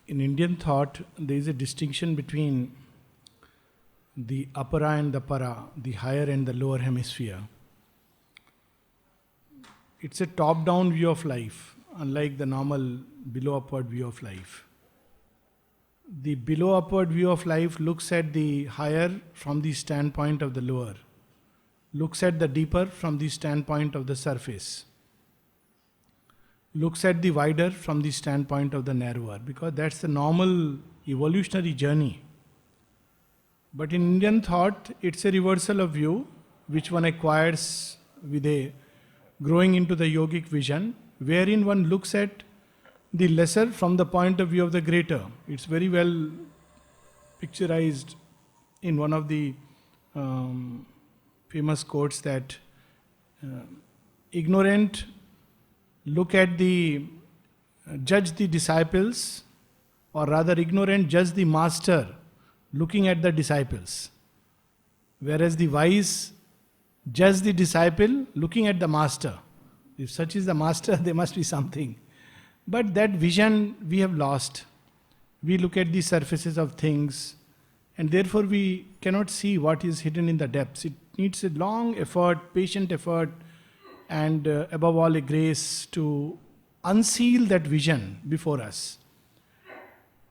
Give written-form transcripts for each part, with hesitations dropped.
In Indian thought, there is a distinction between the apara and the para, the higher and the lower hemisphere. It's a top-down view of life, unlike the normal below-upward view of life. The below-upward view of life looks at the higher from the standpoint of the lower, looks at the deeper from the standpoint of the surface, looks at the wider from the standpoint of the narrower, because that's the normal evolutionary journey. But in Indian thought, it's a reversal of view which one acquires with a growing into the yogic vision, wherein one looks at the lesser from the point of view of the greater. It's very well picturized in one of the famous quotes that ignorant look at judge the disciples, or rather ignorant judge the master looking at the disciples, whereas the wise judge the disciple looking at the master. If such is the master, there must be something. But that vision we have lost. We look at the surfaces of things, and therefore we cannot see what is hidden in the depths. It needs a long effort, patient effort, and above all a grace to unseal that vision before us.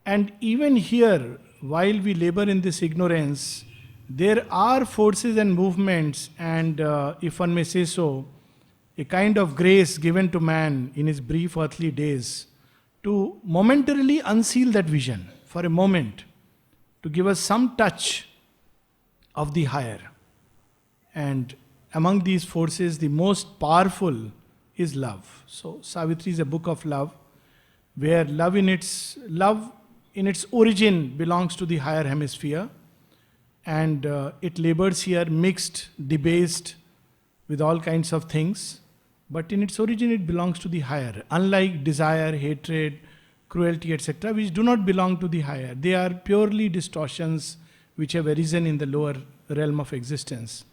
And even here, while we labor in this ignorance, there are forces and movements, and if one may say so, a kind of grace given to man in his brief earthly days to momentarily unseal that vision for a moment, to give us some touch of the higher. And among these forces, the most powerful is love. So Savitri is a book of love, where love in its origin belongs to the higher hemisphere, and it labors here mixed, debased with all kinds of things. But in its origin, it belongs to the higher. Unlike desire, hatred, cruelty, etc., which do not belong to the higher. They are purely distortions which have arisen in the lower realm of existence.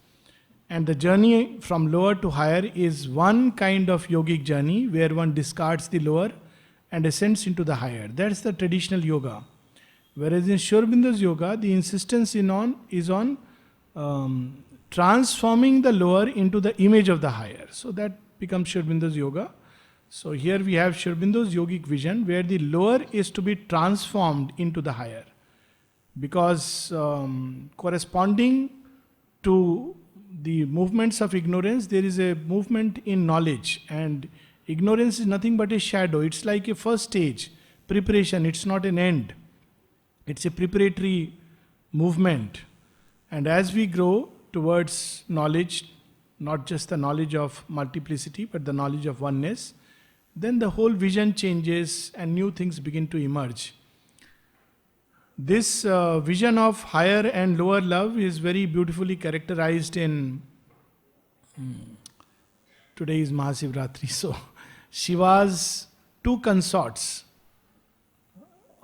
And the journey from lower to higher is one kind of yogic journey where one discards the lower and ascends into the higher. That's the traditional yoga. Whereas in Sri Aurobindo's yoga, the insistence is on transforming the lower into the image of the higher. So that becomes Sri Aurobindo's yoga. So here we have Sri Aurobindo's yogic vision, where the lower is to be transformed into the higher. Because corresponding to the movements of ignorance, there is a movement in knowledge, and ignorance is nothing but a shadow. It's like a first stage, preparation. It's not an end. It's a preparatory movement. And as we grow towards knowledge, not just the knowledge of multiplicity, but the knowledge of oneness, then the whole vision changes and new things begin to emerge. This vision of higher and lower love is very beautifully characterized in today is Mahasivratri. So Shiva's two consorts.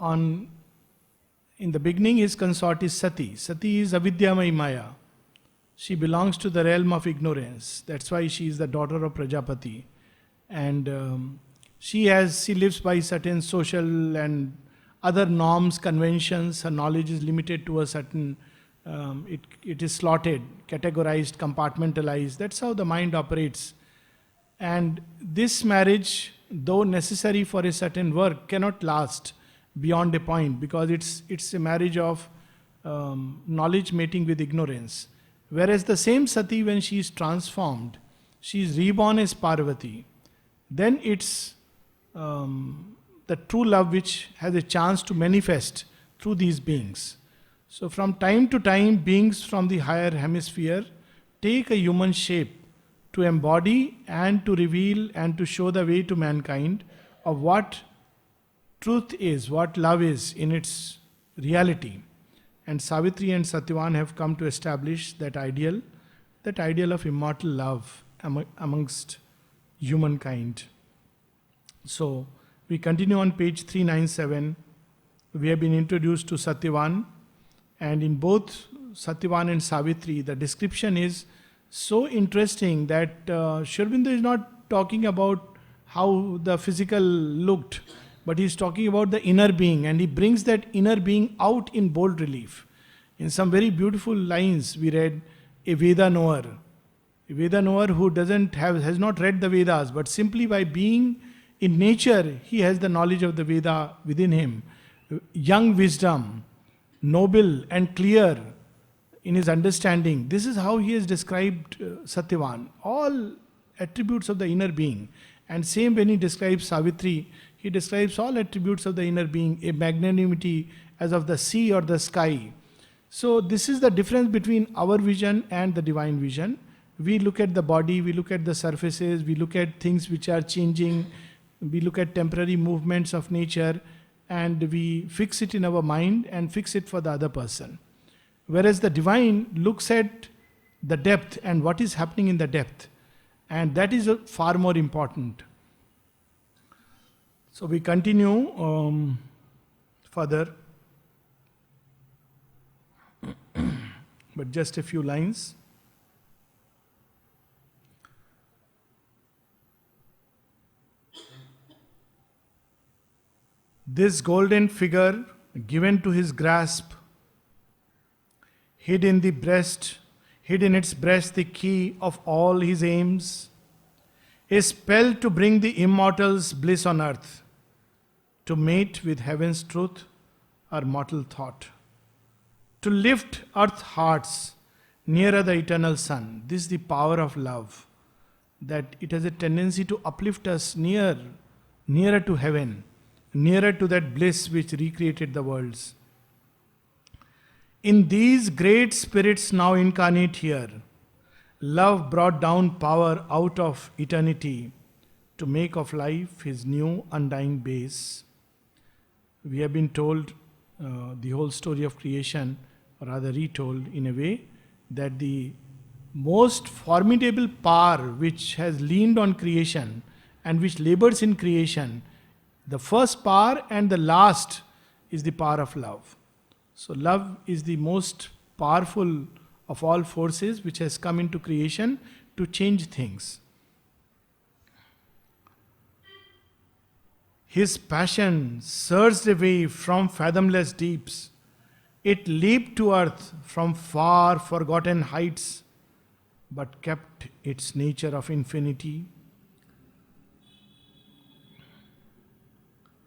In the beginning, his consort is Sati. Sati is Avidyamai Maya. She belongs to the realm of ignorance. That's why she is the daughter of Prajapati. And she lives by certain social and other norms, conventions. Her knowledge is limited to a certain, it is slotted, categorized, compartmentalized. That's how the mind operates. And this marriage, though necessary for a certain work, cannot last beyond a point, because it's a marriage of knowledge mating with ignorance. Whereas the same Sati, when she is transformed, she is reborn as Parvati. Then it's the true love which has a chance to manifest through these beings. So from time to time, beings from the higher hemisphere take a human shape to embody and to reveal and to show the way to mankind of what truth is, what love is in its reality. And Savitri and Satyavan have come to establish that ideal of immortal love amongst humankind. So we continue on page 397. We have been introduced to Satyavan, and in both Satyavan and Savitri, the description is so interesting that Sri Aurobindo is not talking about how the physical looked, but he's talking about the inner being, and he brings that inner being out in bold relief. In some very beautiful lines, we read a Veda knower. A Veda knower who has not read the Vedas, but simply by being in nature, he has the knowledge of the Veda within him. Young wisdom, noble and clear in his understanding. This is how he has described Satyavan. All attributes of the inner being. And same when he describes Savitri, he describes all attributes of the inner being, a magnanimity as of the sea or the sky. So this is the difference between our vision and the divine vision. We look at the body, we look at the surfaces, we look at things which are changing, we look at temporary movements of nature, and we fix it in our mind and fix it for the other person. Whereas the divine looks at the depth and what is happening in the depth. And that is far more important. So we continue further. But just a few lines. This golden figure given to his grasp, hid in its breast the key of all his aims, a spell to bring the immortal's bliss on earth, to mate with heaven's truth or mortal thought, to lift earth's hearts nearer the eternal sun. This is the power of love, that it has a tendency to uplift us nearer to heaven, nearer to that bliss which recreated the worlds. In these great spirits now incarnate here, love brought down power out of eternity to make of life his new undying base. We have been told the whole story of creation, or rather retold in a way, that the most formidable power which has leaned on creation and which labors in creation, the first power and the last is the power of love. So love is the most powerful of all forces which has come into creation to change things. His passion surged away from fathomless deeps. It leaped to earth from far forgotten heights, but kept its nature of infinity.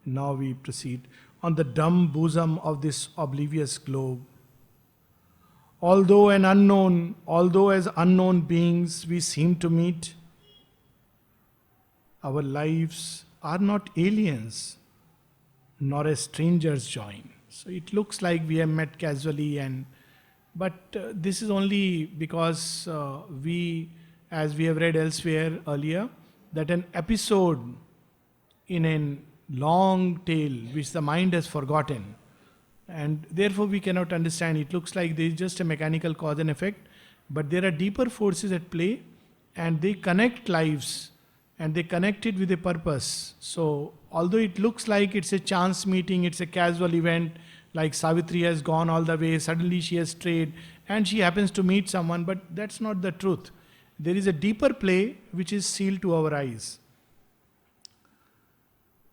Now we proceed. On the dumb bosom of this oblivious globe, although as unknown beings we seem to meet, our lives are not aliens, nor as strangers join. So it looks like we have met casually, but this is only because we, as we have read elsewhere earlier, that an episode in a long tale which the mind has forgotten, and therefore we cannot understand. It looks like there is just a mechanical cause and effect, but there are deeper forces at play, and they connect lives, and they connect it with a purpose. So although it looks like it's a chance meeting, it's a casual event, like Savitri has gone all the way, suddenly she has strayed, and she happens to meet someone, but that's not the truth. There is a deeper play which is sealed to our eyes.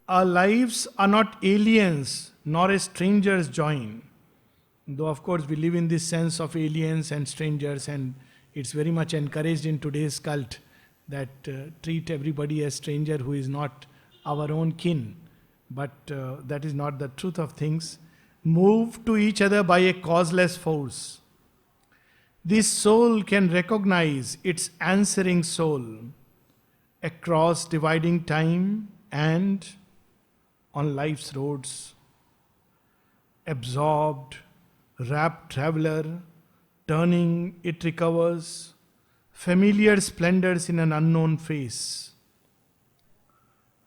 Our lives are not aliens, nor as strangers join. Though of course we live in this sense of aliens and strangers, and it's very much encouraged in today's cult that treat everybody as stranger who is not our own kin. But that is not the truth of things. Moved to each other by a causeless force, this soul can recognize its answering soul across dividing time and on life's roads. Absorbed, rapt traveler, turning it recovers familiar splendors in an unknown face.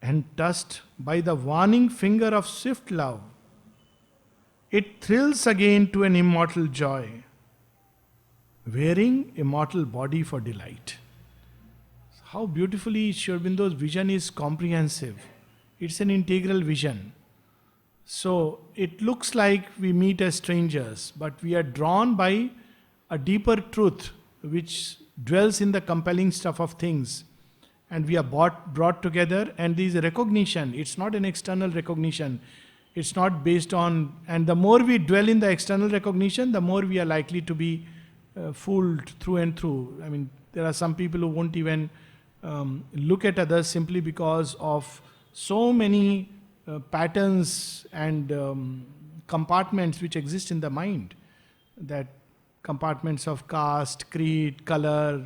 And touched by the warning finger of swift love, it thrills again to an immortal joy, wearing a mortal body for delight. How beautifully Sri Aurobindo's vision is comprehensive. It's an integral vision. So it looks like we meet as strangers, but we are drawn by a deeper truth which dwells in the compelling stuff of things. and we are brought together, and there is a recognition. It's not an external recognition. It's not based on, and the more we dwell in the external recognition, the more we are likely to be fooled through and through. I mean, there are some people who won't even look at others simply because of so many patterns and compartments which exist in the mind. That compartments of caste, creed, color,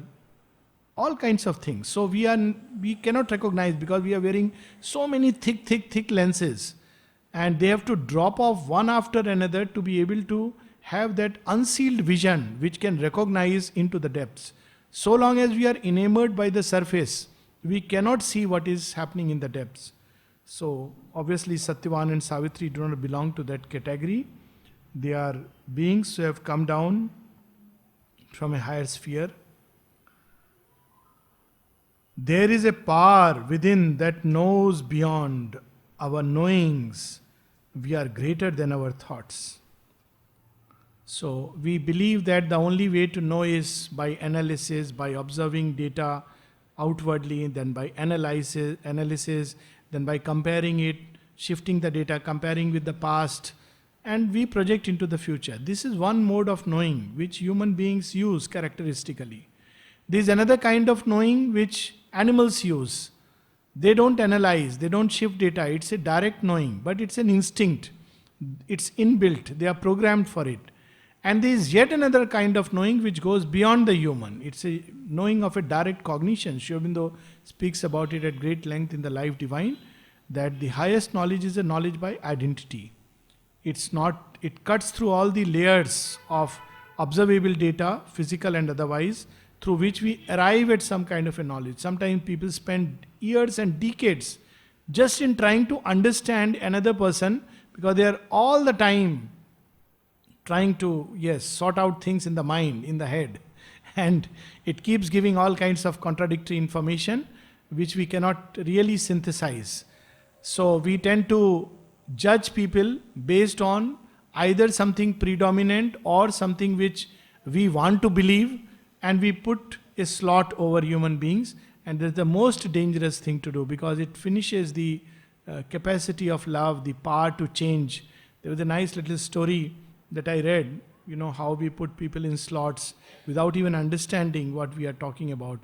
all kinds of things. So we cannot recognize because we are wearing so many thick lenses, and they have to drop off one after another to be able to have that unsealed vision which can recognize into the depths. So long as we are enamored by the surface, we cannot see what is happening in the depths. So obviously Satyavan and Savitri do not belong to that category. They are beings who have come down from a higher sphere. There is a power within that knows beyond our knowings. We are greater than our thoughts. So we believe that the only way to know is by analysis, by observing data outwardly, then by analysis, then by comparing it, shifting the data, comparing with the past, and we project into the future. This is one mode of knowing which human beings use characteristically. There is another kind of knowing which animals use. They don't analyze, they don't shift data. It's a direct knowing, but it's an instinct. It's inbuilt. They are programmed for it. And there is yet another kind of knowing which goes beyond the human. It's a knowing of a direct cognition. Aurobindo speaks about it at great length in the Life Divine, that the highest knowledge is a knowledge by identity. It cuts through all the layers of observable data, physical and otherwise, through which we arrive at some kind of a knowledge. Sometimes people spend years and decades just in trying to understand another person because they are all the time trying to, sort out things in the mind, in the head. And it keeps giving all kinds of contradictory information which we cannot really synthesize. So we tend to judge people based on either something predominant or something which we want to believe, and we put a slot over human beings, and that's the most dangerous thing to do because it finishes the capacity of love, the power to change. There was a nice little story that I read, how we put people in slots without even understanding what we are talking about.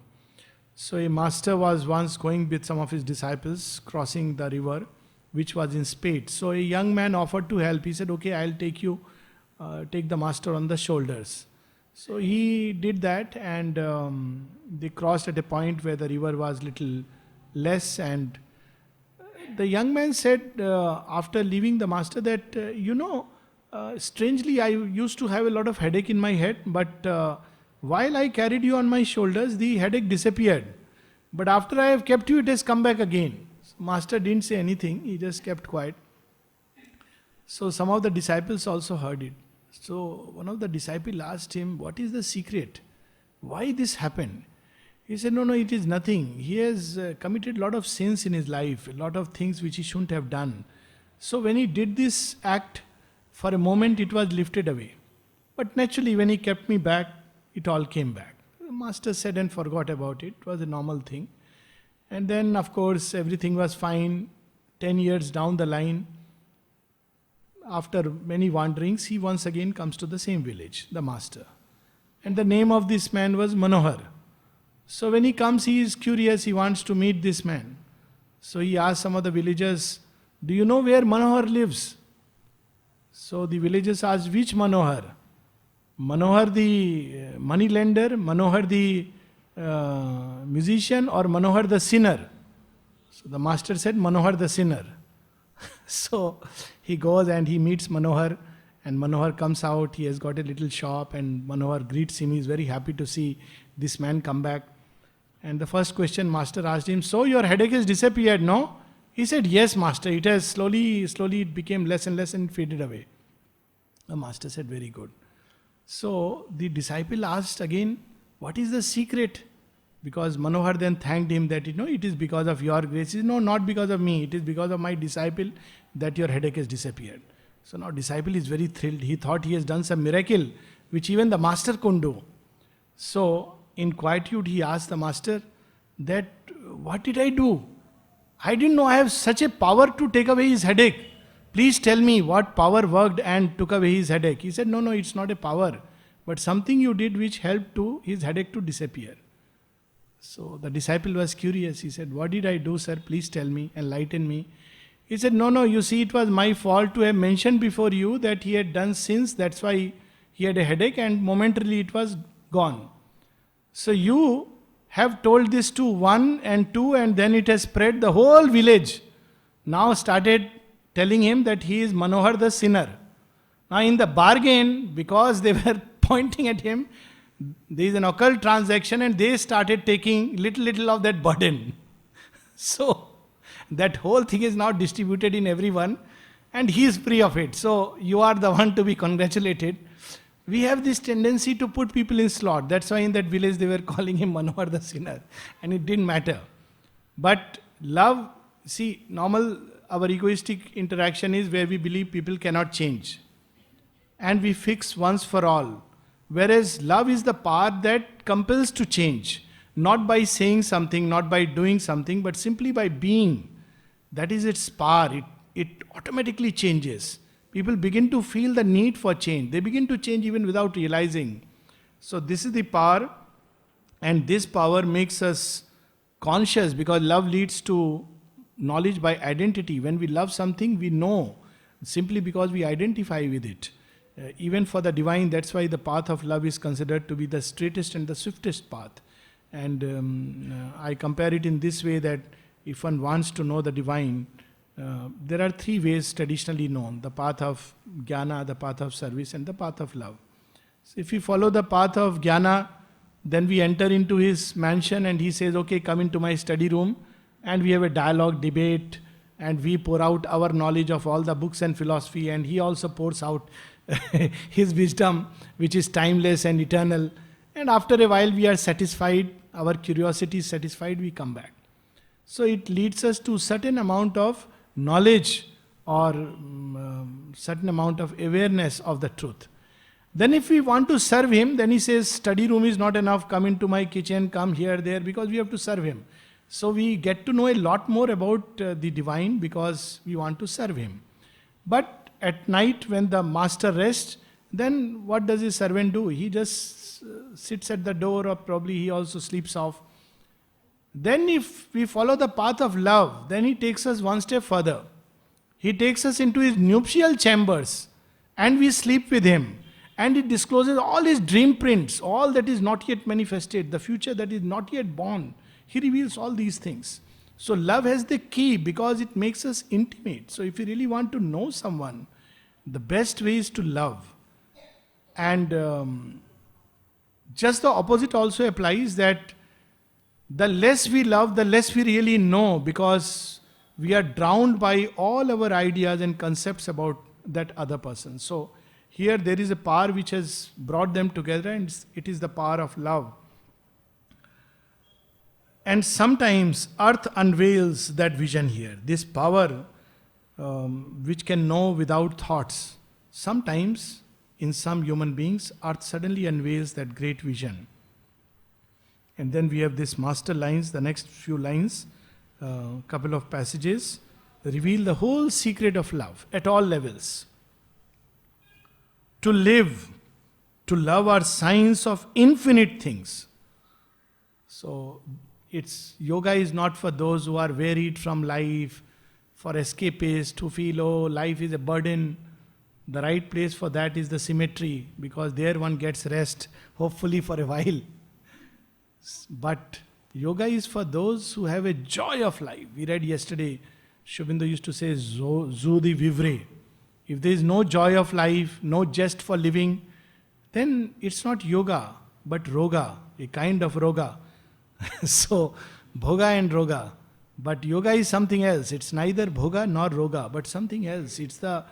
So a master was once going with some of his disciples crossing the river, which was in spate. So a young man offered to help. He said, okay, I'll take the master on the shoulders. So he did that, and they crossed at a point where the river was little less, and the young man said after leaving the master that, strangely I used to have a lot of headache in my head, but while I carried you on my shoulders, the headache disappeared. But after I have kept you, it has come back again. Master didn't say anything, he just kept quiet. So some of the disciples also heard it. So one of the disciples asked him, what is the secret? Why this happened? He said, no, it is nothing. He has committed a lot of sins in his life, a lot of things which he shouldn't have done. So when he did this act, for a moment it was lifted away. But naturally when he kept me back, it all came back. The master said and forgot about it. It was a normal thing. And then of course everything was fine. 10 years down the line, after many wanderings, he once again comes to the same village, the master. And the name of this man was Manohar. So when he comes, he is curious, he wants to meet this man. So he asks some of the villagers, do you know where Manohar lives? So the villagers asked, which Manohar? Manohar the money lender, Manohar the musician, or Manohar the sinner? So the master said, Manohar the sinner. So he goes and he meets Manohar, and Manohar comes out. He has got a little shop, and Manohar greets him. He is very happy to see this man come back. And the first question master asked him, so your headache has disappeared, no? He said, yes, master. It has slowly it became less and less and faded away. The master said, very good. So the disciple asked again, what is the secret? Because Manohar then thanked him that, it is because of your grace. He said, no, not because of me. It is because of my disciple that your headache has disappeared. So now disciple is very thrilled. He thought he has done some miracle which even the master couldn't do. So in quietude he asked the master, that what did I do? I didn't know I have such a power to take away his headache. Please tell me what power worked and took away his headache. He said, no, it's not a power, but something you did which helped to his headache to disappear. So the disciple was curious. He said, what did I do, sir? Please tell me, enlighten me. He said, no, you see, it was my fault to have mentioned before you that he had done sins. That's why he had a headache and momentarily it was gone. So you have told this to 1 and 2 and then it has spread the whole village. Now started telling him that he is Manohar the sinner. Now in the bargain, because they were pointing at him, there is an occult transaction and they started taking little of that burden. So that whole thing is now distributed in everyone and he is free of it. So you are the one to be congratulated. We have this tendency to put people in slot. That's why in that village they were calling him Manohar the sinner. And it didn't matter. But love, see, our egoistic interaction is where we believe people cannot change. And we fix once for all. Whereas love is the power that compels to change. Not by saying something, not by doing something, but simply by being. That is its power. It automatically changes. People begin to feel the need for change. They begin to change even without realizing. So this is the power, and this power makes us conscious because love leads to knowledge by identity. When we love something, we know simply because we identify with it. Even for the divine, that's why the path of love is considered to be the straightest and the swiftest path. And I compare it in this way that if one wants to know the divine, there are 3 ways traditionally known: the path of jnana, the path of service, and the path of love. So if we follow the path of jnana, then we enter into his mansion and he says, okay, come into my study room, and we have a dialogue, debate, and we pour out our knowledge of all the books and philosophy, and he also pours out his wisdom, which is timeless and eternal. And after a while we are satisfied, our curiosity is satisfied, we come back. So it leads us to certain amount of knowledge or certain amount of awareness of the truth. Then if we want to serve him, then he says, study room is not enough, come into my kitchen, come here, there, because we have to serve him. So we get to know a lot more about the divine because we want to serve him. But at night when the master rests, then what does his servant do? He just sits at the door, or probably he also sleeps off. Then if we follow the path of love, then he takes us one step further. He takes us into his nuptial chambers and we sleep with him. And it discloses all his dream prints, all that is not yet manifested, the future that is not yet born. He reveals all these things. So love has the key because it makes us intimate. So if you really want to know someone, the best way is to love. And just the opposite also applies, that the less we love, the less we really know, because we are drowned by all our ideas and concepts about that other person. So here there is a power which has brought them together, and it is the power of love. And sometimes earth unveils that vision here, this power which can know without thoughts. Sometimes in some human beings, earth suddenly unveils that great vision. And then we have this master lines, the next few lines, couple of passages, reveal the whole secret of love at all levels. To live, to love are signs of infinite things. So yoga is not for those who are wearied from life, for escapists who feel, oh, life is a burden. The right place for that is the cemetery, because there one gets rest, hopefully for a while. But yoga is for those who have a joy of life. We read yesterday, Aurobindo used to say, Zudi vivre. If there is no joy of life, no zest for living, then it's not yoga, but roga, a kind of roga. So, bhoga and roga. But yoga is something else. It's neither bhoga nor roga, but something else. It's the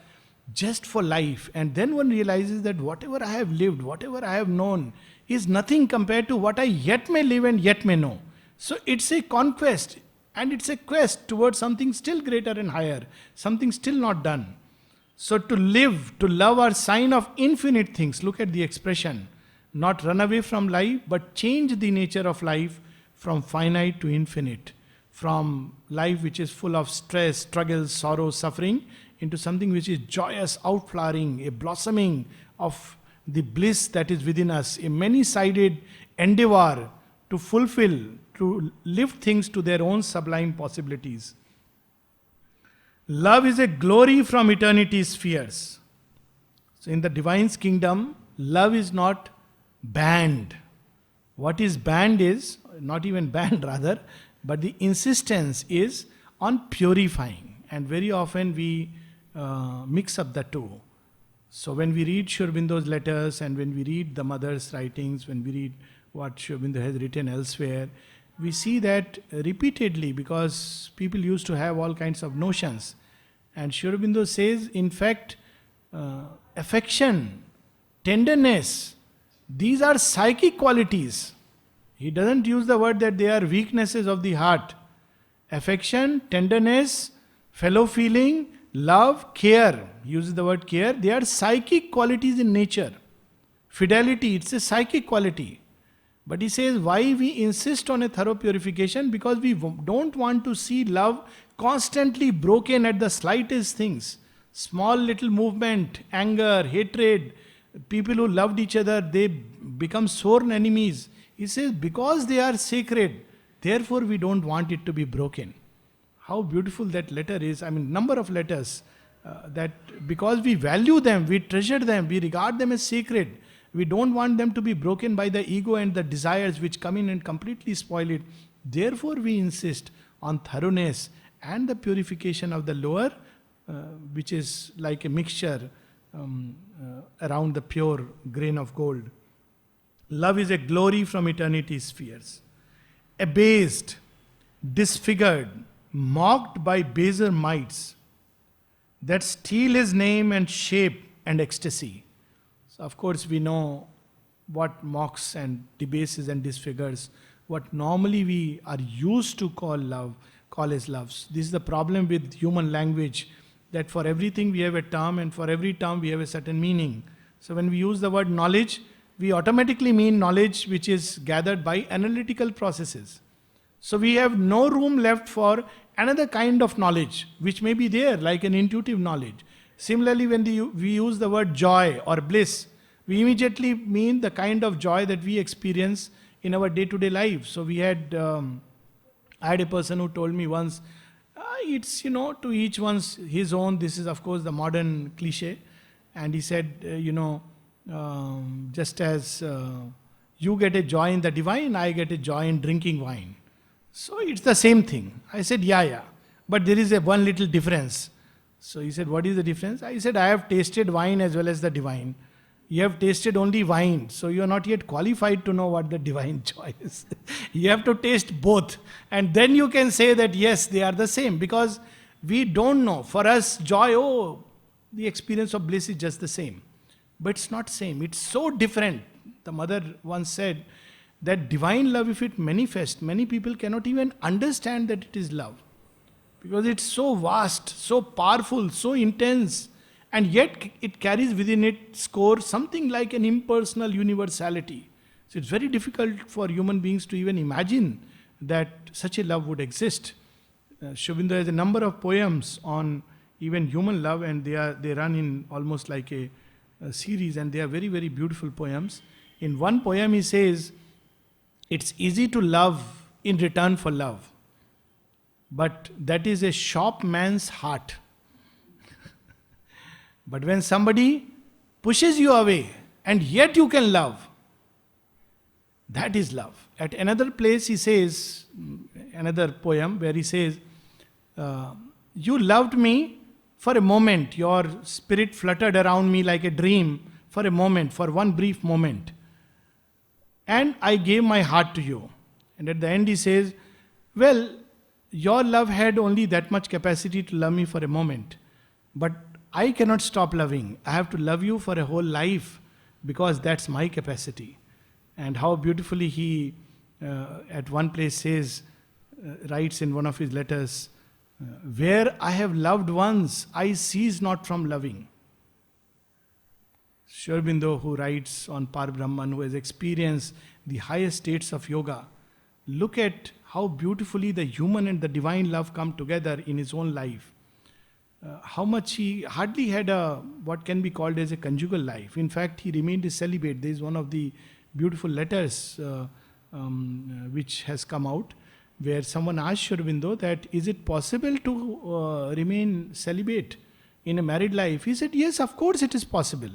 zest for life. And then one realizes that whatever I have lived, whatever I have known, is nothing compared to what I yet may live and yet may know. So it's a conquest, and it's a quest towards something still greater and higher, something still not done. So to live, to love are sign of infinite things. Look at the expression. Not run away from life, but change the nature of life from finite to infinite, from life which is full of stress, struggles, sorrow, suffering, into something which is joyous, outflowering, a blossoming of the bliss that is within us, a many-sided endeavor to fulfill, to lift things to their own sublime possibilities. Love is a glory from eternity's spheres. So in the divine's kingdom, love is not banned. What is banned is, not even banned rather, but the insistence is on purifying. And very often we mix up the two. So when we read Sri Aurobindo's letters and when we read the mother's writings, when we read what Sri Aurobindo has written elsewhere, we see that repeatedly, because people used to have all kinds of notions. And Sri Aurobindo says, in fact, affection, tenderness, these are psychic qualities. He doesn't use the word that they are weaknesses of the heart. Affection, tenderness, fellow feeling, love, care. He uses the word care. They are psychic qualities in nature. Fidelity, it's a psychic quality. But he says, why we insist on a thorough purification? Because we don't want to see love constantly broken at the slightest things. Small little movement, anger, hatred. People who loved each other, they become sworn enemies. He says, because they are sacred, therefore we don't want it to be broken. How beautiful that letter is. I mean, number of letters. That because we value them, we treasure them, we regard them as sacred. We don't want them to be broken by the ego and the desires which come in and completely spoil it. Therefore we insist on thoroughness and the purification of the lower, which is like a mixture around the pure grain of gold. Love is a glory from eternity's spheres. Abased, disfigured, mocked by baser mites that steal his name and shape and ecstasy. So of course we know what mocks and debases and disfigures, what normally we are used to call as loves. This is the problem with human language, that for everything we have a term and for every term we have a certain meaning. So when we use the word knowledge, we automatically mean knowledge which is gathered by analytical processes. So we have no room left for another kind of knowledge which may be there, like an intuitive knowledge. Similarly, when we use the word joy or bliss, we immediately mean the kind of joy that we experience in our day-to-day life. So I had a person who told me once, it's, to each one's his own. This is of course the modern cliche. And he said, just as you get a joy in the divine, I get a joy in drinking wine. So it's the same thing. I said, yeah. But there is one little difference. So he said, what is the difference? I said, I have tasted wine as well as the divine. You have tasted only wine, so you are not yet qualified to know what the divine joy is. You have to taste both. And then you can say that yes, they are the same. Because we don't know. For us, joy, the experience of bliss is just the same. But it's not same. It's so different. The mother once said that divine love, if it manifests, many people cannot even understand that it is love. Because it's so vast, so powerful, so intense. And yet it carries within its core something like an impersonal universality. So it's very difficult for human beings to even imagine that such a love would exist. Sri Aurobindo has a number of poems on even human love, and they run in almost like a series, and they are very, very beautiful poems. In one poem he says, it's easy to love in return for love, but that is a shopman's heart. But when somebody pushes you away and yet you can love, that is love. At another place he says, another poem where he says, you loved me for a moment, your spirit fluttered around me like a dream for a moment, for one brief moment. And I gave my heart to you. And at the end he says, well, your love had only that much capacity to love me for a moment. But I cannot stop loving. I have to love you for a whole life because that's my capacity. And how beautifully he at one place says, writes in one of his letters, where I have loved once, I cease not from loving. Sri Aurobindo, who writes on Par Brahman, who has experienced the highest states of yoga, look at how beautifully the human and the divine love come together in his own life. How much he hardly had what can be called as a conjugal life. In fact, he remained a celibate. There is one of the beautiful letters which has come out, where someone asked Aurobindo that, is it possible to remain celibate in a married life? He said, yes, of course it is possible.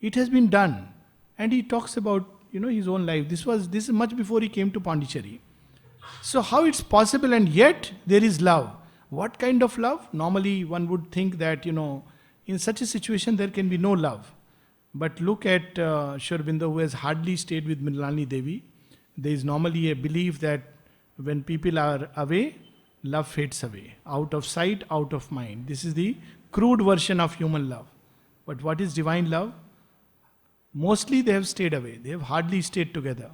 It has been done. And he talks about his own life. This is much before he came to Pondicherry. So how it's possible, and yet there is love. What kind of love? Normally one would think that, in such a situation there can be no love. But look at Aurobindo, who has hardly stayed with Mrinalini Devi. There is normally a belief that when people are away, love fades away. Out of sight, out of mind. This is the crude version of human love. But what is divine love? Mostly they have stayed away. They have hardly stayed together.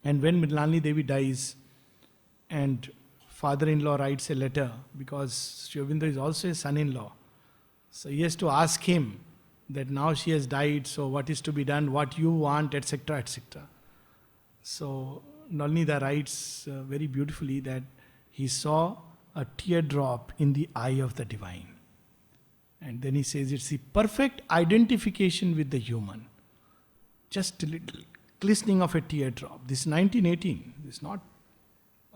And when Mrinalini Devi dies, and father-in-law writes a letter, because Aurobindo is also a son-in-law. So he has to ask him that now she has died, so what is to be done, what you want, etc., etc. So Nalnida writes very beautifully that he saw a teardrop in the eye of the divine. And then he says it's the perfect identification with the human. Just a little glistening of a teardrop. This is 1918. This is not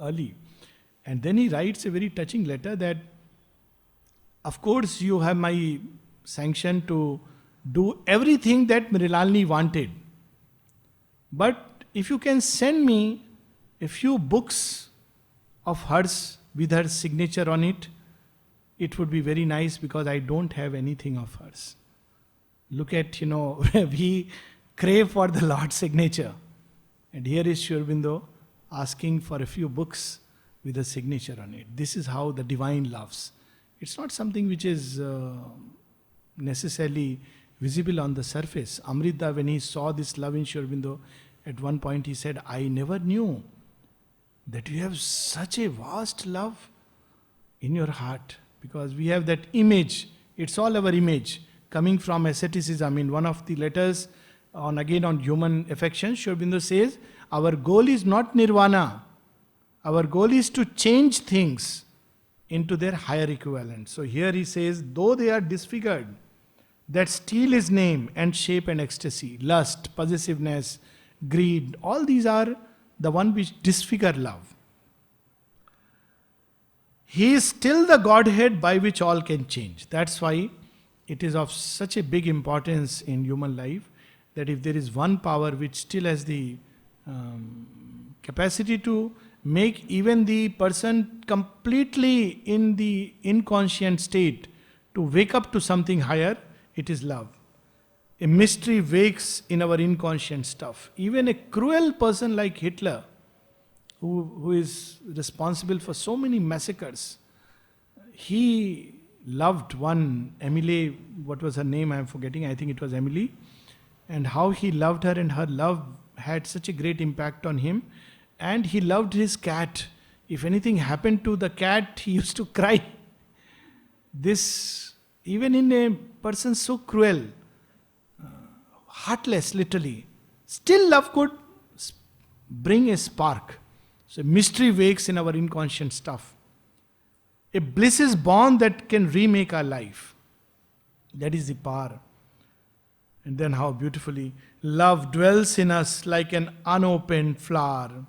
early. And then he writes a very touching letter that, of course, you have my sanction to do everything that Mrinalini wanted. But if you can send me a few books of hers with her signature on it, it would be very nice, because I don't have anything of hers. Look at, we crave for the Lord's signature. And here is Aurobindo asking for a few books with a signature on it. This is how the divine loves. It's not something which is necessarily visible on the surface. Amrita, when he saw this love in Aurobindo, at one point he said, I never knew that you have such a vast love in your heart. Because we have that image, it's all our image, coming from asceticism. In one of the letters on human affection, Aurobindo says, our goal is not nirvana. Our goal is to change things into their higher equivalent. So here he says, though they are disfigured, that steal his name and shape and ecstasy, lust, possessiveness, greed, all these are the one which disfigure love. He is still the Godhead by which all can change. That's why it is of such a big importance in human life that if there is one power which still has the capacity to make even the person completely in the inconscient state to wake up to something higher, it is love. A mystery wakes in our inconscient stuff. Even a cruel person like Hitler, who is responsible for so many massacres, he loved one Emily, what was her name, I am forgetting, I think it was Emily, and how he loved her, and her love had such a great impact on him. And he loved his cat. If anything happened to the cat, he used to cry. This, even in a person so cruel, heartless literally, still love could bring a spark. So mystery wakes in our inconscient stuff. A bliss is born that can remake our life. That is the power. And then how beautifully love dwells in us like an unopened flower,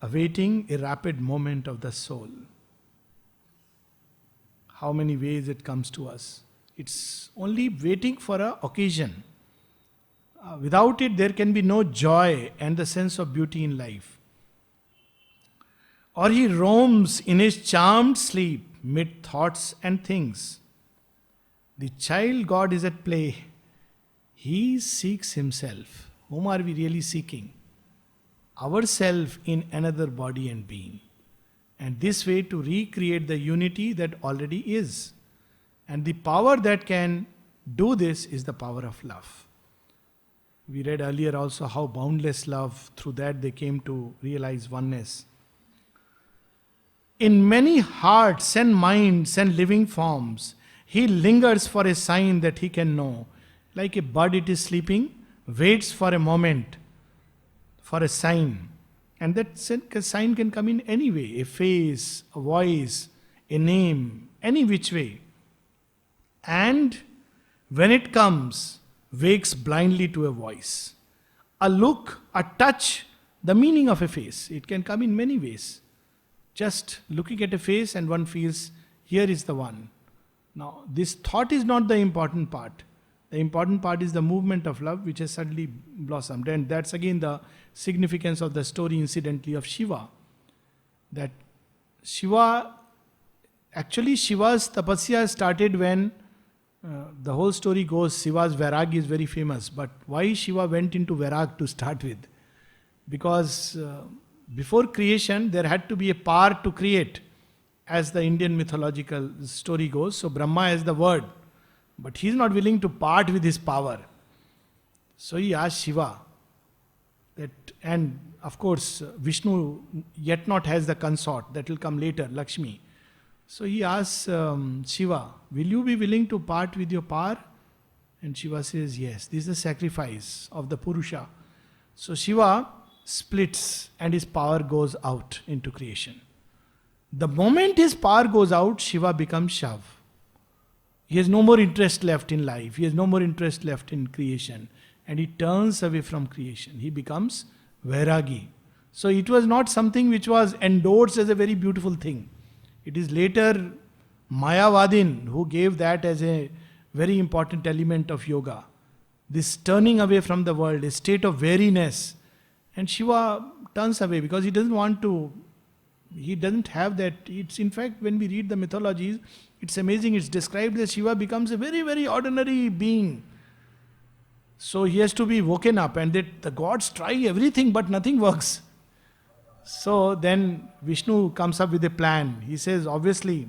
awaiting a rapid moment of the soul. How many ways it comes to us. It's only waiting for an occasion. Without it, there can be no joy and the sense of beauty in life. Or he roams in his charmed sleep mid thoughts and things. The child God is at play. He seeks himself. Whom are we really seeking? Ourself in another body and being. And this way to recreate the unity that already is. And the power that can do this is the power of love. We read earlier also how boundless love, through that they came to realize oneness. In many hearts and minds and living forms, he lingers for a sign that he can know. Like a bird, it is sleeping, waits for a moment, for a sign. And that sign can come in any way, a face, a voice, a name, any which way. And when it comes, wakes blindly to a voice. A look, a touch, the meaning of a face. It can come in many ways. Just looking at a face and one feels, here is the one. Now, this thought is not the important part. The important part is the movement of love which has suddenly blossomed. And that's again the significance of the story, incidentally, of Shiva. That Shiva, actually Shiva's tapasya started when the whole story goes, Shiva's Vairag is very famous. But why Shiva went into Vairag to start with? Because before creation, there had to be a power to create, as the Indian mythological story goes. So Brahma is the word, but he is not willing to part with his power. So he asked Shiva that, and of course Vishnu yet not has the consort, that will come later, Lakshmi. So he asks Shiva, will you be willing to part with your power? And Shiva says, yes, this is the sacrifice of the Purusha. So Shiva splits and his power goes out into creation. The moment his power goes out, Shiva becomes Shav. He has no more interest left in life. He has no more interest left in creation. And he turns away from creation. He becomes Vairagi. So it was not something which was endorsed as a very beautiful thing. It is later Mayavadin who gave that as a very important element of yoga. This turning away from the world, a state of weariness. And Shiva turns away because he doesn't want to, he doesn't have that. It's in fact, when we read the mythologies, it's amazing. It's described that Shiva becomes a very, very ordinary being. So he has to be woken up, and that the gods try everything but nothing works. So then Vishnu comes up with a plan. He says, obviously,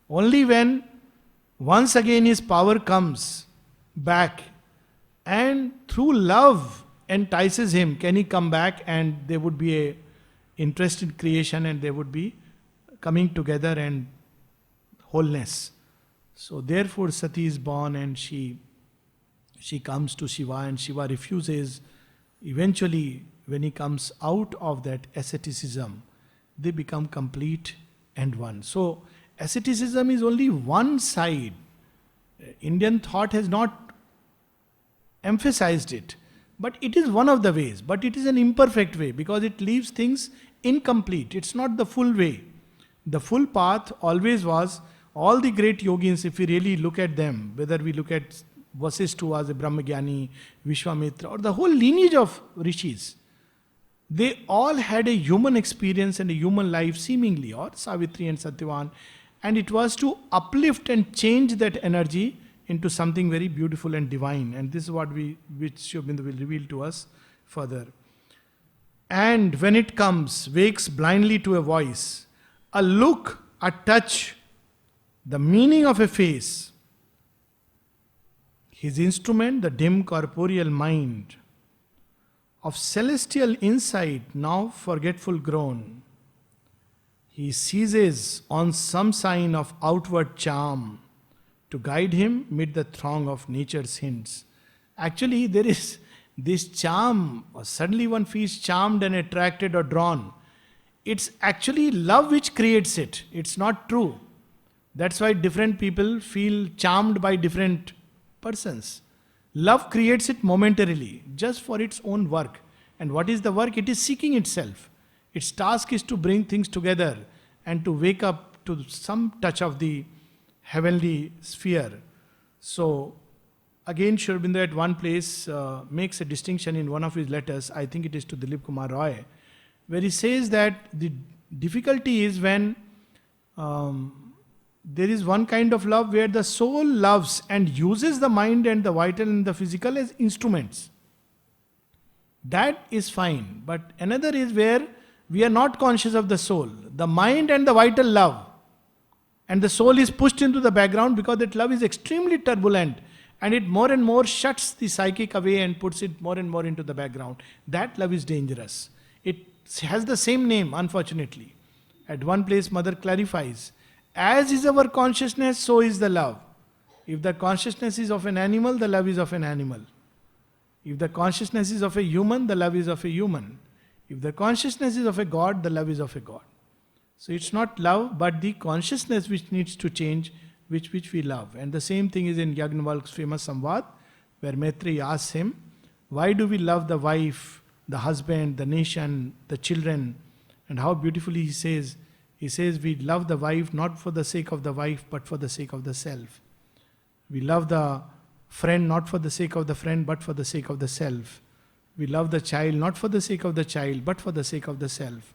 only when once again his power comes back and through love entices him, can he come back, and there would be a interest in creation and they would be coming together and wholeness. So therefore Sati is born, and she comes to Shiva, and Shiva refuses. Eventually, when he comes out of that asceticism, they become complete and one. So asceticism is only one side. Indian thought has not emphasized it, but it is one of the ways. But it is an imperfect way because it leaves things incomplete. It's not the full way. The full path always was, all the great yogins, if we really look at them, whether we look at Vasishtha who was a Brahmagyani, Vishwamitra, or the whole lineage of rishis, they all had a human experience and a human life seemingly, or Savitri and Satyavan, and it was to uplift and change that energy into something very beautiful and divine. And this is what which Sri Aurobindo will reveal to us further. And when it comes, wakes blindly to a voice, a look, a touch, the meaning of a face, his instrument, the dim corporeal mind, of celestial insight, now forgetful grown, he seizes on some sign of outward charm to guide him mid the throng of nature's hints. Actually, there is this charm, or suddenly one feels charmed and attracted or drawn. It's actually love which creates it. It's not true. That's why different people feel charmed by different persons. Love creates it momentarily, just for its own work. And what is the work? It is seeking itself. Its task is to bring things together and to wake up to some touch of the heavenly sphere. So, again, Sri Aurobindo at one place makes a distinction in one of his letters, I think it is to Dilip Kumar Roy, where he says that the difficulty is when there is one kind of love where the soul loves and uses the mind and the vital and the physical as instruments. That is fine. But another is where we are not conscious of the soul. The mind and the vital love. And the soul is pushed into the background because that love is extremely turbulent. And it more and more shuts the psychic away and puts it more and more into the background. That love is dangerous. It has the same name, unfortunately. At one place, Mother clarifies, as is our consciousness, so is the love. If the consciousness is of an animal, the love is of an animal. If the consciousness is of a human, the love is of a human. If the consciousness is of a God, the love is of a God. So it's not love, but the consciousness which needs to change, which we love. And the same thing is in Yagnavalk's famous Samvad, where Maitreyi asks him, why do we love the wife, the husband, the nation, the children? And how beautifully he says, we love the wife not for the sake of the wife, but for the sake of the self. We love the friend not for the sake of the friend, but for the sake of the self. We love the child not for the sake of the child, but for the sake of the self.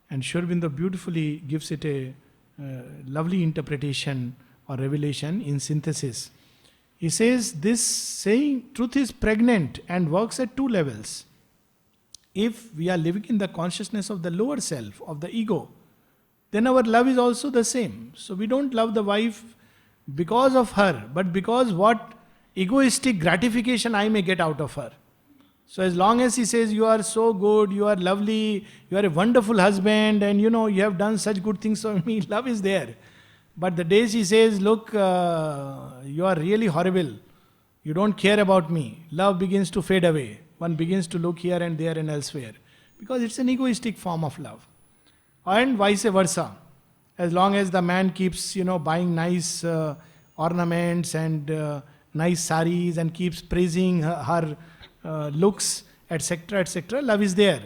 And Aurobindo beautifully gives it a lovely interpretation or revelation in synthesis. He says this saying, truth is pregnant and works at two levels. If we are living in the consciousness of the lower self, of the ego, then our love is also the same. So we don't love the wife because of her, but because what egoistic gratification I may get out of her. So as long as he says, you are so good, you are lovely, you are a wonderful husband, and you have done such good things for me, love is there. But the days he says, look, you are really horrible, you don't care about me, love begins to fade away. One begins to look here and there and elsewhere. Because it's an egoistic form of love. And vice versa. As long as the man keeps, buying nice ornaments and nice saris and keeps praising her looks, etc., etc., love is there.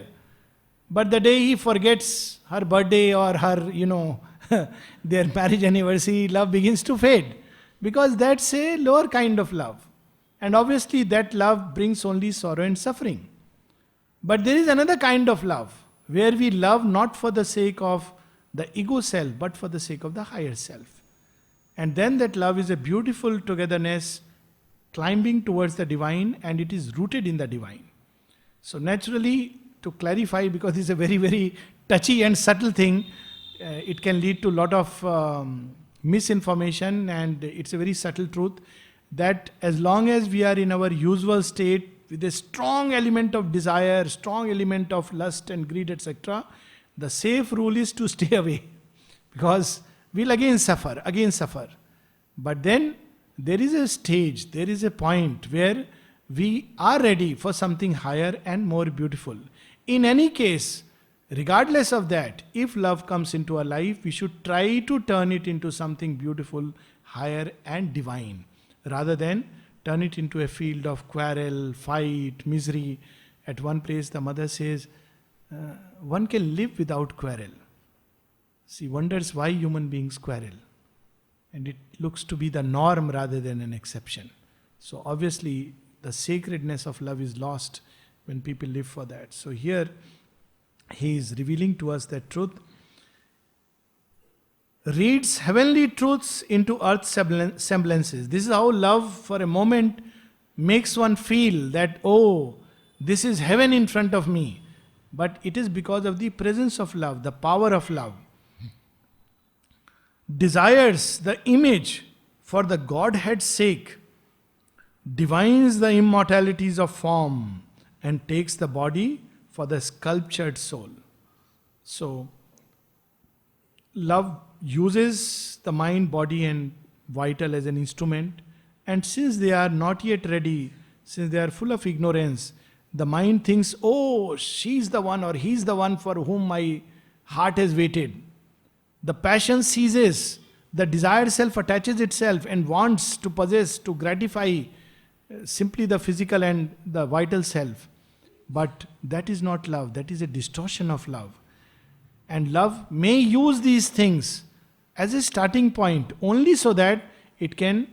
But the day he forgets her birthday or her, their marriage anniversary, love begins to fade. Because that's a lower kind of love. And obviously that love brings only sorrow and suffering. But there is another kind of love, where we love not for the sake of the ego self, but for the sake of the higher self. And then that love is a beautiful togetherness, climbing towards the divine, and it is rooted in the divine. So naturally, to clarify, because it's a very, very touchy and subtle thing, it can lead to a lot of misinformation, and it's a very subtle truth that as long as we are in our usual state with a strong element of desire, strong element of lust and greed, etc., the safe rule is to stay away, because we'll again suffer. But then there is a stage, there is a point where we are ready for something higher and more beautiful. In any case, regardless of that, if love comes into our life, we should try to turn it into something beautiful, higher and divine, rather than turn it into a field of quarrel, fight, misery. At one place the mother says, one can live without quarrel. She wonders why human beings quarrel. And it looks to be the norm rather than an exception. So obviously the sacredness of love is lost when people live for that. So here he is revealing to us that truth reads heavenly truths into earth's semblances. This is how love for a moment makes one feel that, oh, this is heaven in front of me. But it is because of the presence of love, the power of love. Desires the image for the Godhead's sake, divines the immortalities of form, and takes the body for the sculptured soul. So, love uses the mind, body and vital as an instrument, and since they are not yet ready, since they are full of ignorance, the mind thinks, oh, she's the one or he's the one for whom my heart has waited. The passion ceases, the desired self attaches itself and wants to possess, to gratify simply the physical and the vital self. But that is not love, that is a distortion of love. And love may use these things as a starting point only so that it can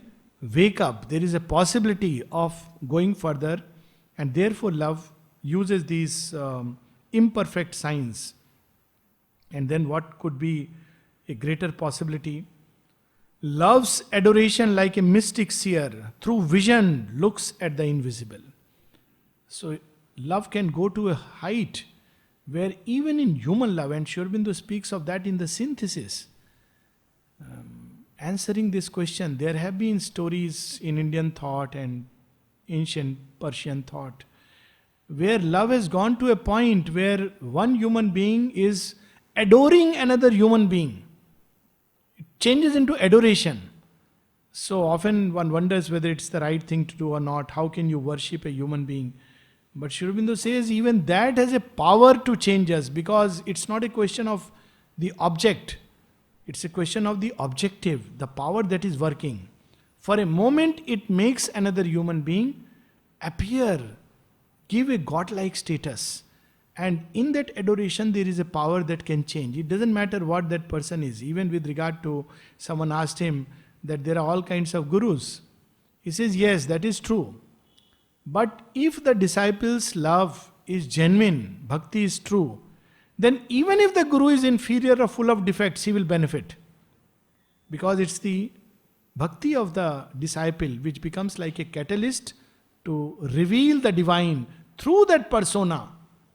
wake up. There is a possibility of going further, and therefore love uses these imperfect signs. And then what could be a greater possibility? Love's adoration, like a mystic seer, through vision looks at the invisible. So love can go to a height where even in human love, and Aurobindo speaks of that in the synthesis, answering this question, there have been stories in Indian thought and ancient Persian thought where love has gone to a point where one human being is adoring another human being. It changes into adoration. So often one wonders whether it's the right thing to do or not. How can you worship a human being? But Sri Aurobindo says even that has a power to change us, because it's not a question of the object, it's a question of the objective, the power that is working. For a moment, it makes another human being appear, give a godlike status. And in that adoration, there is a power that can change. It doesn't matter what that person is. Even with regard to, someone asked him that there are all kinds of gurus. He says, yes, that is true. But if the disciples' love is genuine, bhakti is true, then even if the guru is inferior or full of defects, he will benefit. Because it's the bhakti of the disciple which becomes like a catalyst to reveal the divine through that persona,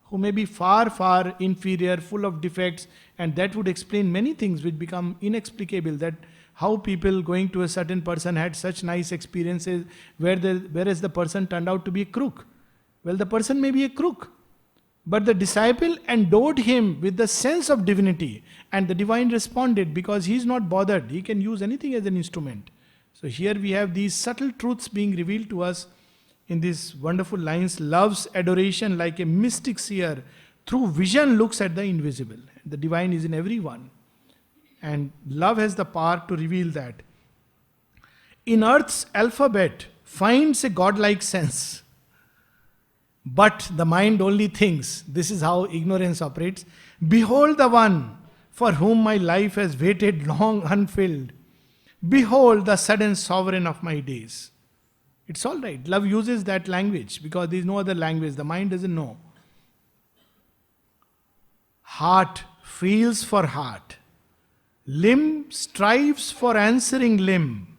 who may be far, far inferior, full of defects, and that would explain many things which become inexplicable. That how people going to a certain person had such nice experiences, whereas the person turned out to be a crook. Well, the person may be a crook, but the disciple endowed him with the sense of divinity, and the divine responded because he is not bothered. He can use anything as an instrument. So here we have these subtle truths being revealed to us in these wonderful lines. Love's adoration, like a mystic seer, through vision looks at the invisible. The divine is in everyone. And love has the power to reveal that. In earth's alphabet finds a godlike sense, but the mind only thinks. This is how ignorance operates. Behold the one for whom my life has waited long unfilled. Behold the sudden sovereign of my days. It's all right. Love uses that language because there is no other language. The mind doesn't know. Heart feels for heart. Limb strives for answering limb.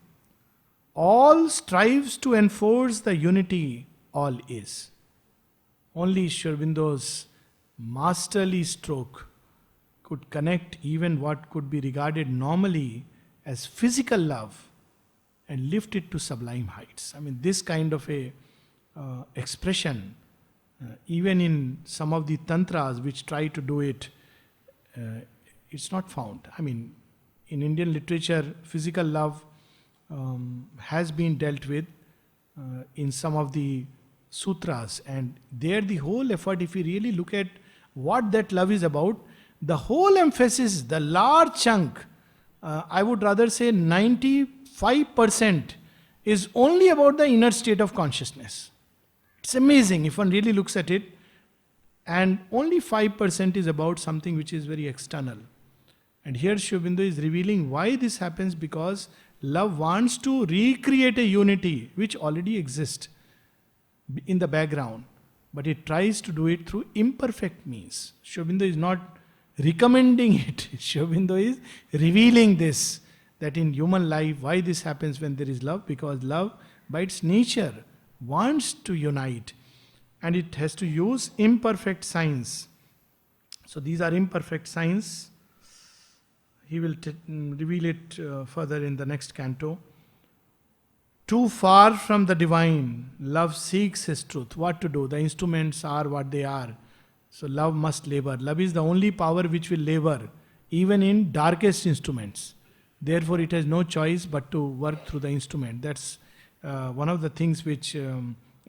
All strives to enforce the unity all is. Only Sri Aurobindo's masterly stroke could connect even what could be regarded normally as physical love and lift it to sublime heights. I mean, this kind of a expression, even in some of the tantras which try to do it, it's not found. I mean, in Indian literature, physical love has been dealt with in some of the sutras, and there the whole effort, if you really look at what that love is about, the whole emphasis, the large chunk, I would rather say 95% is only about the inner state of consciousness. It's amazing if one really looks at it, and only 5% is about something which is very external. And here Sri Aurobindo is revealing why this happens, because love wants to recreate a unity which already exists in the background, but it tries to do it through imperfect means. Sri Aurobindo is not recommending it. Sri Aurobindo is revealing this, that in human life, why this happens when there is love, because love by its nature wants to unite, and it has to use imperfect signs. So these are imperfect signs. He will reveal it further in the next canto. Too far from the divine, love seeks his truth. What to do? The instruments are what they are. So love must labor. Love is the only power which will labor, even in darkest instruments. Therefore, it has no choice but to work through the instrument. That's one of the things which,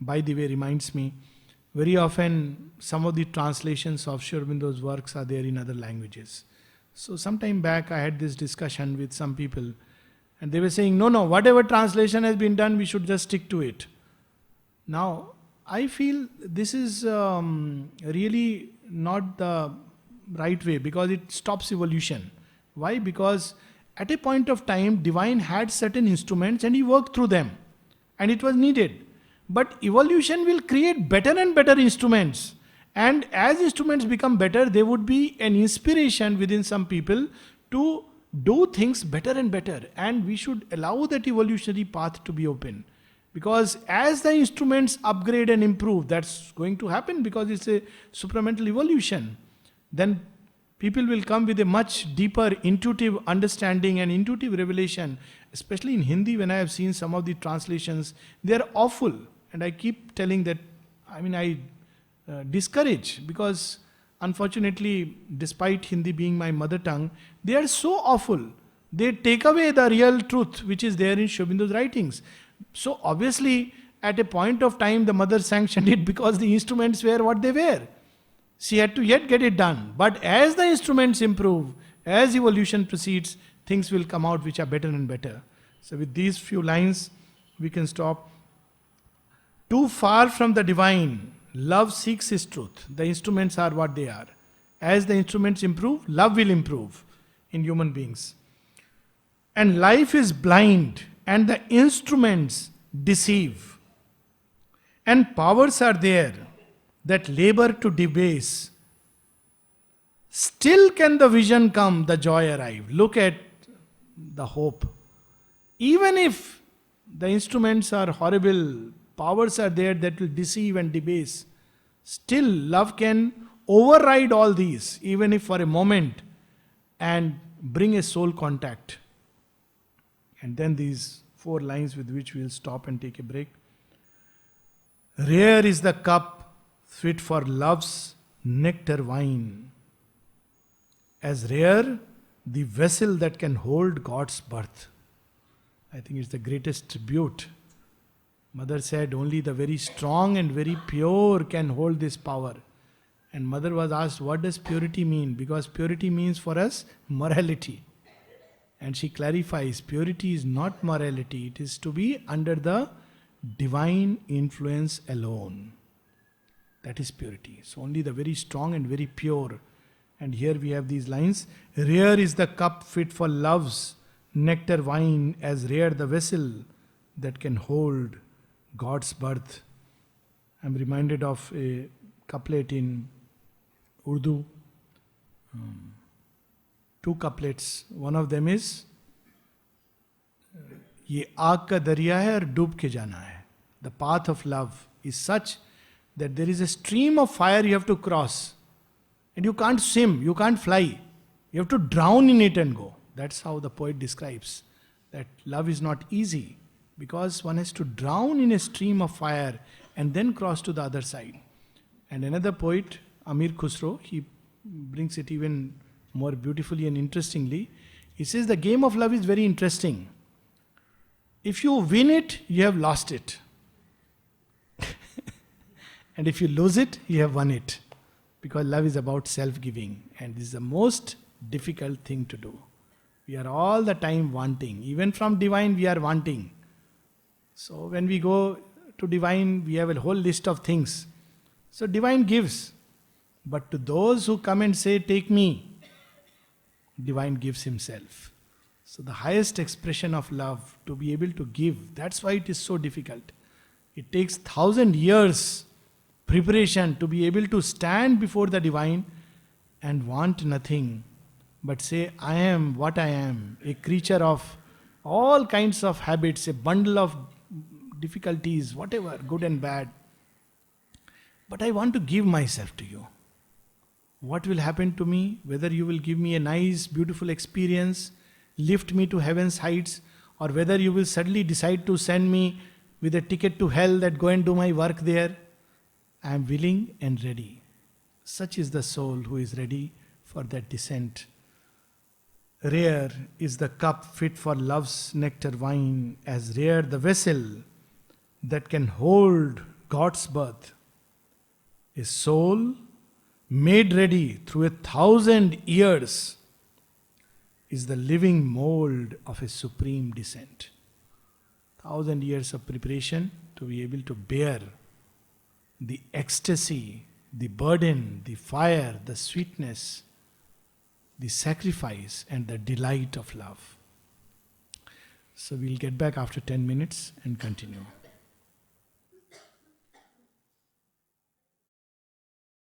by the way, reminds me. Very often, some of the translations of Sri Aurobindo's works are there in other languages. So some time back, I had this discussion with some people, and they were saying, no, whatever translation has been done, we should just stick to it. Now, I feel this is really not the right way, because it stops evolution. Why? Because at a point of time, divine had certain instruments and he worked through them, and it was needed. But evolution will create better and better instruments. And as instruments become better, there would be an inspiration within some people to do things better and better. And we should allow that evolutionary path to be open. Because as the instruments upgrade and improve, that's going to happen because it's a supramental evolution. Then people will come with a much deeper intuitive understanding and intuitive revelation. Especially in Hindi, when I have seen some of the translations, they are awful. And I keep telling that, I discourage, because unfortunately, despite Hindi being my mother tongue, they are so awful. They take away the real truth which is there in Sri Aurobindo's writings. So obviously, At a point of time, the mother sanctioned it because the instruments were what they were. She had to yet get it done. But as the instruments improve, as evolution proceeds, things will come out which are better and better. So with these few lines, we can stop. Too far from the divine, love seeks his truth. The instruments are what they are. As the instruments improve, love will improve in human beings. And life is blind, and the instruments deceive. And powers are there that labor to debase. Still can the vision come, the joy arrive. Look at the hope. Even if the instruments are horrible, powers are there that will deceive and debase, still love can override all these, even if for a moment, and bring a soul contact. And then these 4 lines with which we will stop and take a break. Rare is the cup fit for love's nectar wine. As rare the vessel that can hold God's birth. I think it's the greatest tribute. Mother said only the very strong and very pure can hold this power. And mother was asked, what does purity mean? Because purity means for us morality. And she clarifies, purity is not morality. It is to be under the divine influence alone. That is purity. So only the very strong and very pure. And here we have these lines. Rare is the cup fit for love's nectar wine, as rare the vessel that can hold God's birth. I'm reminded of a couplet in Urdu. 2 couplets. One of them is, ये आग का दरिया है और डूब के जाना है. The path of love is such that there is a stream of fire you have to cross. And you can't swim, you can't fly. You have to drown in it and go. That's how the poet describes that love is not easy, because one has to drown in a stream of fire and then cross to the other side. And another poet, Amir Khusro, he brings it even more beautifully and interestingly. He says the game of love is very interesting. If you win it, you have lost it. And if you lose it, you have won it. Because love is about self-giving. And this is the most difficult thing to do. We are all the time wanting. Even from divine, we are wanting. So when we go to divine, we have a whole list of things. So divine gives. But to those who come and say, take me, divine gives himself. So the highest expression of love, to be able to give, that's why it is so difficult. It takes 1,000 years preparation to be able to stand before the divine and want nothing, but say, I am what I am, a creature of all kinds of habits, a bundle of difficulties, whatever, good and bad. But I want to give myself to you. What will happen to me? Whether you will give me a nice, beautiful experience, lift me to heaven's heights, or whether you will suddenly decide to send me with a ticket to hell that go and do my work there, I am willing and ready. Such is the soul who is ready for that descent. Rare is the cup fit for love's nectar wine, as rare the vessel that can hold God's birth. A soul made ready through 1,000 years is the living mold of a supreme descent. 1,000 years of preparation to be able to bear the ecstasy, the burden, the fire, the sweetness, the sacrifice and the delight of love. So we'll get back after 10 minutes and continue.